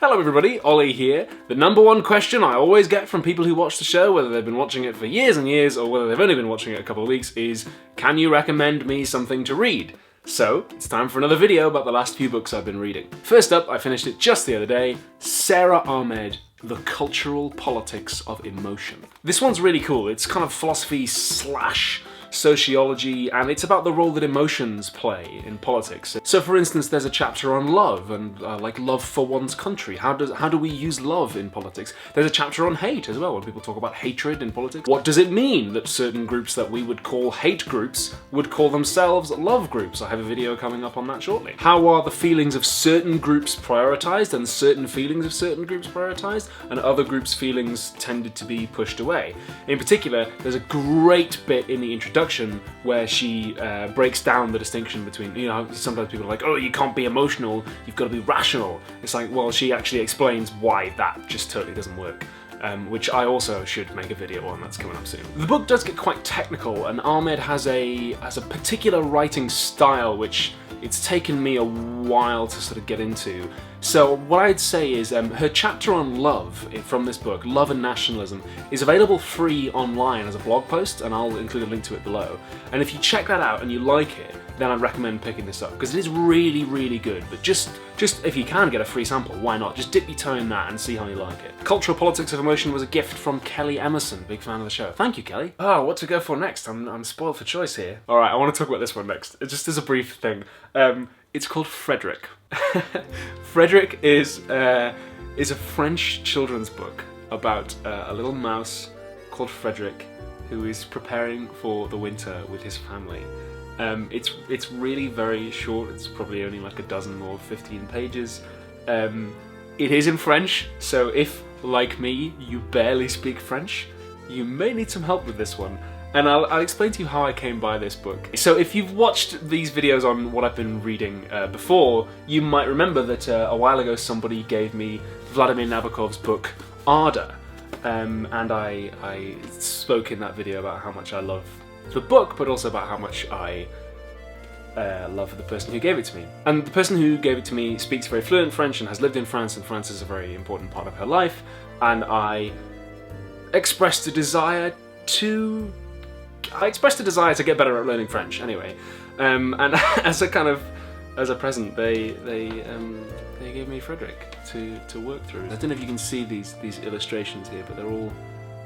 Hello everybody, Ollie here. The number one question I always get from people who watch the show, whether they've been watching it for years and years or whether they've only been watching it a couple of weeks, is can you recommend me something to read? So, it's time for another video about the last few books I've been reading. First up, I finished it just the other day, Sara, Ahmed, The Cultural Politics of Emotion. This one's really cool. It's kind of philosophy / sociology, and it's about the role that emotions play in politics. So for instance, there's a chapter on love and like love for one's country. How do we use love in politics? There's a chapter on hate as well, when people talk about hatred in politics. What does it mean that certain groups that we would call hate groups would call themselves love groups? I have a video coming up on that shortly. How are the feelings of certain groups prioritized and certain feelings of certain groups prioritized, and other groups' feelings tended to be pushed away? In particular, there's a great bit in the introduction where she breaks down the distinction between, you know, sometimes people are like, oh, you can't be emotional, you've got to be rational. It's like, well, she actually explains why that just totally doesn't work. Which I also should make a video on, that's coming up soon. The book does get quite technical, and Ahmed has a particular writing style which it's taken me a while to sort of get into. So what I'd say is her chapter on love from this book, Love and Nationalism, is available free online as a blog post, and I'll include a link to it below. And if you check that out and you like it, then I'd recommend picking this up, because it is really, really good. But just if you can get a free sample, why not? Just dip your toe in that and see how you like it. Cultural Politics of Emotion was a gift from Kelly Emerson, big fan of the show. Thank you, Kelly. Oh, what to go for next? I'm spoiled for choice here. All right, I want to talk about this one next. It just as a brief thing. It's called Frederick. Frederick is a French children's book about a little mouse called Frederick who is preparing for the winter with his family. It's really very short. It's probably only like a dozen or 15 pages. It is in French, so if, like me, you barely speak French, you may need some help with this one. And I'll explain to you how I came by this book. So if you've watched these videos on what I've been reading before, you might remember that a while ago somebody gave me Vladimir Nabokov's book, Ardor. And I spoke in that video about how much I love the book, but also about how much I love the person who gave it to me. And the person who gave it to me speaks very fluent French and has lived in France, and France is a very important part of her life. And I expressed a desire to get better at learning French, anyway. And as a present, they gave me Frederick to work through. I don't know if you can see these illustrations here, but they're all.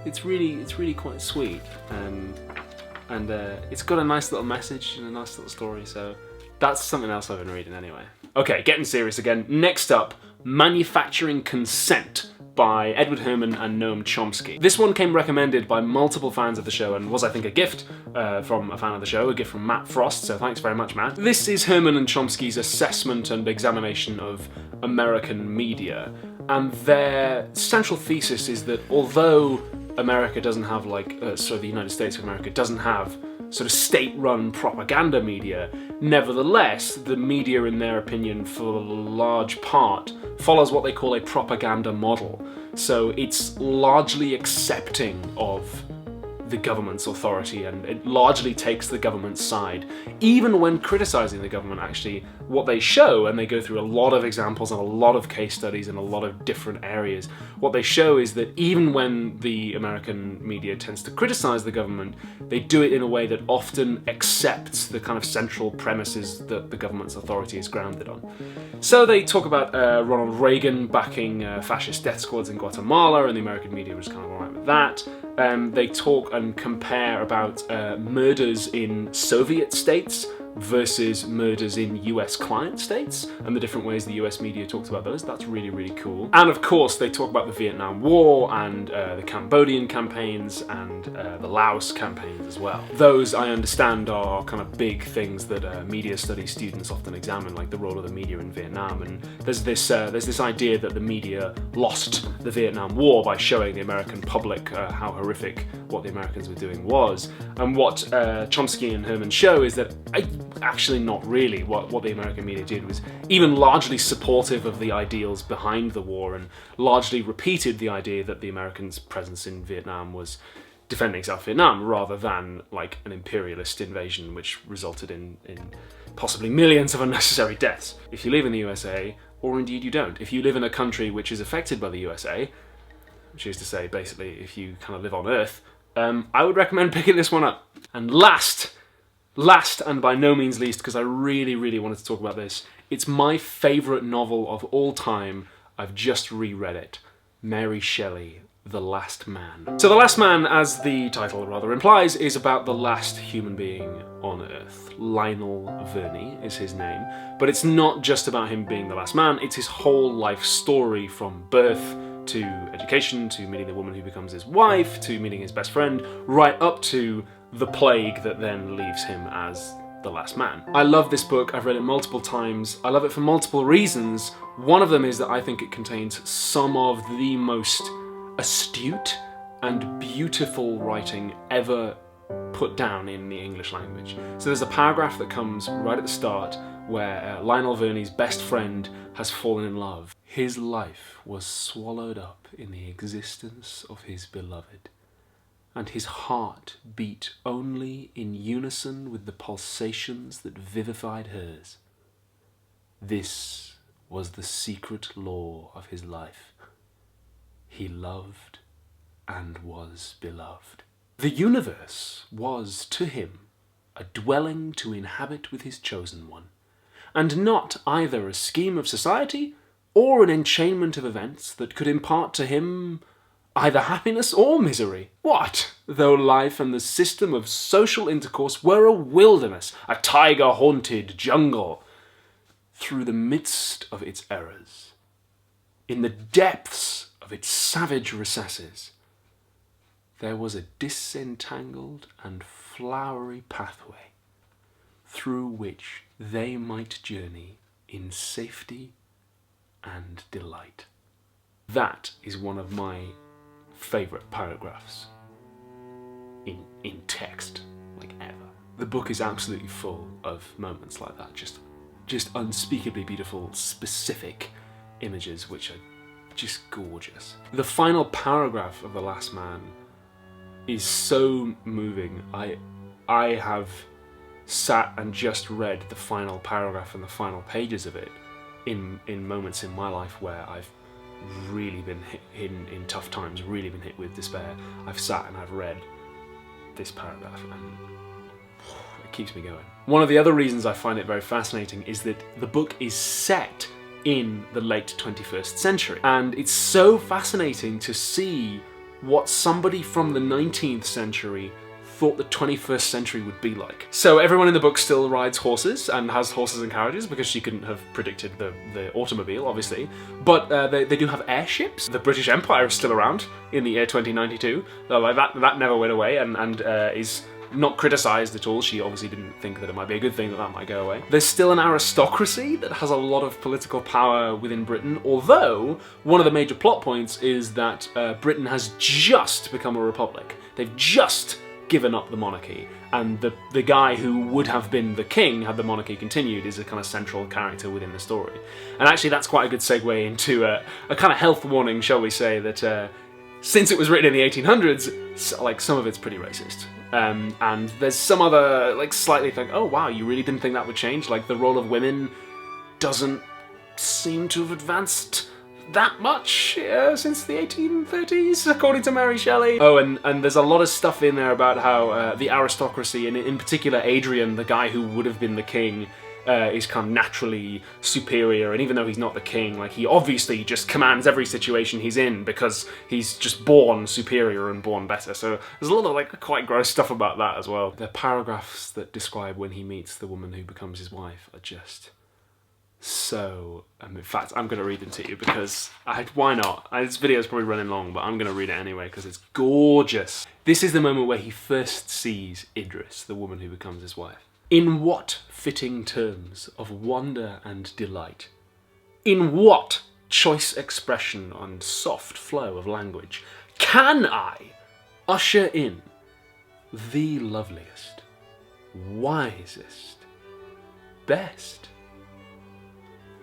It's really quite sweet. And it's got a nice little message and a nice little story. So that's something else I've been reading anyway. Okay, getting serious again. Next up, Manufacturing Consent, by Edward Herman and Noam Chomsky. This one came recommended by multiple fans of the show and was, I think, a gift from a fan of the show, a gift from Matt Frost, so thanks very much, Matt. This is Herman and Chomsky's assessment and examination of American media, and their central thesis is that although America doesn't have the United States of America doesn't have sort of state-run propaganda media, nevertheless, the media, in their opinion, for a large part, follows what they call a propaganda model. So it's largely accepting of the government's authority, and it largely takes the government's side. Even when criticizing the government, actually, what they show, and they go through a lot of examples and a lot of case studies in a lot of different areas, what they show is that even when the American media tends to criticize the government, they do it in a way that often accepts the kind of central premises that the government's authority is grounded on. So they talk about Ronald Reagan backing fascist death squads in Guatemala, and the American media was kind of alright with that. They talk and compare about murders in Soviet states versus murders in US client states, and the different ways the US media talks about those. That's really, really cool. And of course, they talk about the Vietnam War and the Cambodian campaigns and the Laos campaigns as well. Those, I understand, are kind of big things that media studies students often examine, like the role of the media in Vietnam. And there's this idea that the media lost the Vietnam War by showing the American public how horrific what the Americans were doing was. And what Chomsky and Herman show is that actually not really. What the American media did was even largely supportive of the ideals behind the war, and largely repeated the idea that the Americans' presence in Vietnam was defending South Vietnam rather than like an imperialist invasion which resulted in possibly millions of unnecessary deaths. If you live in the USA, or indeed you don't. If you live in a country which is affected by the USA, which is to say, basically, if you kind of live on Earth, I would recommend picking this one up. And last and by no means least, because I really, really wanted to talk about this, it's my favourite novel of all time. I've just reread it. Mary Shelley, The Last Man. So The Last Man, as the title rather implies, is about the last human being on Earth. Lionel Verney is his name. But it's not just about him being the last man, it's his whole life story, from birth to education, to meeting the woman who becomes his wife, to meeting his best friend, right up to the plague that then leaves him as the last man. I love this book, I've read it multiple times. I love it for multiple reasons. One of them is that I think it contains some of the most astute and beautiful writing ever put down in the English language. So there's a paragraph that comes right at the start where Lionel Verney's best friend has fallen in love. His life was swallowed up in the existence of his beloved, and his heart beat only in unison with the pulsations that vivified hers. This was the secret law of his life. He loved and was beloved. The universe was to him a dwelling to inhabit with his chosen one, and not either a scheme of society or an enchainment of events that could impart to him either happiness or misery. What though life and the system of social intercourse were a wilderness, a tiger-haunted jungle? Through the midst of its errors, in the depths of its savage recesses, there was a disentangled and flowery pathway through which they might journey in safety and delight. That is one of my favourite paragraphs in text, like ever. The book is absolutely full of moments like that, just unspeakably beautiful, specific images which are just gorgeous. The final paragraph of The Last Man is so moving. I have sat and just read the final paragraph and the final pages of it in moments in my life where I've really been hit in tough times, really been hit with despair. I've sat and I've read this paragraph and it keeps me going. One of the other reasons I find it very fascinating is that the book is set in the late 21st century, and it's so fascinating to see what somebody from the 19th century thought the 21st century would be like. So everyone in the book still rides horses and has horses and carriages, because she couldn't have predicted the automobile, obviously. But they do have airships. The British Empire is still around in the year 2092. Like that never went away and is not criticised at all. She obviously didn't think that it might be a good thing that might go away. There's still an aristocracy that has a lot of political power within Britain, although one of the major plot points is that Britain has just become a republic. They've just given up the monarchy, and the guy who would have been the king had the monarchy continued is a kind of central character within the story. And actually that's quite a good segue into a kind of health warning, shall we say, that since it was written in the 1800s, like, some of it's pretty racist. And there's some other, like, slightly think, oh wow, you really didn't think that would change? Like, the role of women doesn't seem to have advanced that much since the 1830s, according to Mary Shelley. Oh, and there's a lot of stuff in there about how the aristocracy, and in particular Adrian, the guy who would have been the king, is kind of naturally superior, and even though he's not the king, like, he obviously just commands every situation he's in because he's just born superior and born better. So there's a lot of, like, quite gross stuff about that as well. The paragraphs that describe when he meets the woman who becomes his wife are just so, in fact, I'm going to read them to you because why not? This video's probably running long, but I'm going to read it anyway because it's gorgeous. This is the moment where he first sees Idris, the woman who becomes his wife. In what fitting terms of wonder and delight, in what choice expression and soft flow of language can I usher in the loveliest, wisest, best?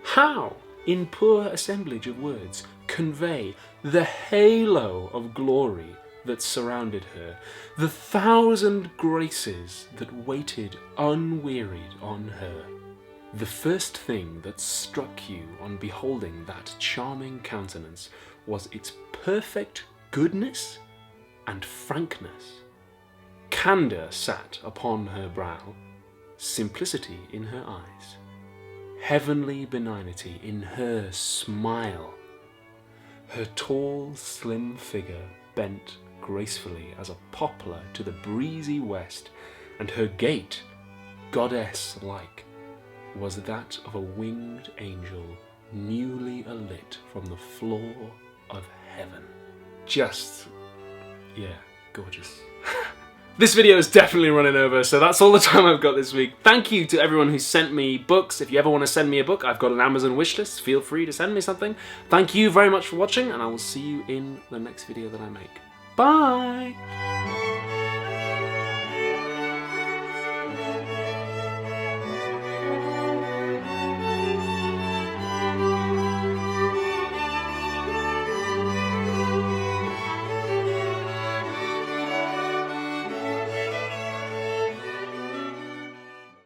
How, in poor assemblage of words, convey the halo of glory that surrounded her, the thousand graces that waited unwearied on her? The first thing that struck you on beholding that charming countenance was its perfect goodness and frankness. Candour sat upon her brow, simplicity in her eyes, heavenly benignity in her smile. Her tall, slim figure bent gracefully as a poplar to the breezy west, and her gait, goddess-like, was that of a winged angel newly alit from the floor of heaven. Just, yeah, gorgeous. This video is definitely running over, so that's all the time I've got this week. Thank you to everyone who sent me books. If you ever want to send me a book, I've got an Amazon wishlist. Feel free to send me something. Thank you very much for watching, and I will see you in the next video that I make. Bye!